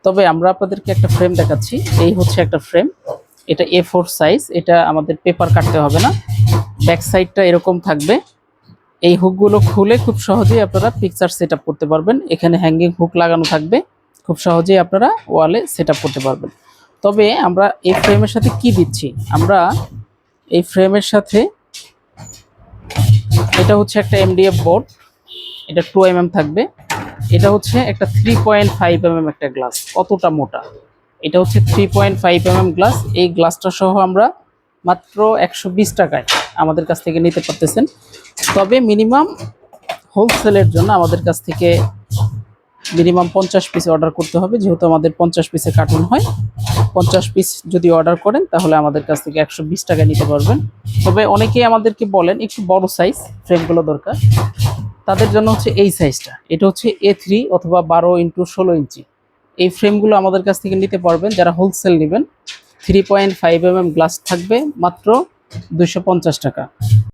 তবে আমরা আপনাদেরকে একটা ফ্রেম দেখাচ্ছি। এই হচ্ছে একটা ফ্রেম, এটা A4 সাইজ, এটা আমাদের পেপার কাটতে হবে না। ব্যাক সাইডটা এরকম থাকবে। এই হুকগুলো খুলে খুব সহজেই আপনারা পিকচার সেট আপ করতে পারবেন। এখানে হ্যাঙ্গিং হুক লাগানো থাকবে, খুব সহজেই আপনারা ওয়ালে সেট আপ করতে পারবেন। তবে আমরা এই ফ্রেমের সাথে কি দিচ্ছি, আমরা এই ফ্রেমের সাথে, এটা হচ্ছে একটা MDF বোর্ড, এটা 2 mm থাকবে। এটা হচ্ছে একটা 3.5 mm একটা গ্লাস, কতটা মোটা, এটা হচ্ছে 3.5 mm গ্লাস। এই গ্লাসটা সহ আমরা মাত্র 120 টাকায় আমাদের কাছ থেকে নিতে পারতেছেন। তবে মিনিমাম হোলসেলের জন্য আমাদের কাছ থেকে মিনিমাম 50 পিস অর্ডার করতে হবে, যেহেতু আমাদের 50 পিসে কার্টুন হয়। 50 পিস যদি অর্ডার করেন তাহলে আমাদের কাছ থেকে 120 টাকা নিতে পারবেন। তবে অনেকেই আমাদেরকে বলেন একটু বড় সাইজ ফ্রেমগুলো দরকার, তাদের জন্য হচ্ছে এই সাইজটা, এটা হচ্ছে A3 অথবা 12x16 ইঞ্চি। এই ফ্রেমগুলো আমাদের কাছ থেকে নিতে পারবেন যারা হোলসেল নেবেন। 3.5 mm গ্লাস থাকবে মাত্র 250 টাকা।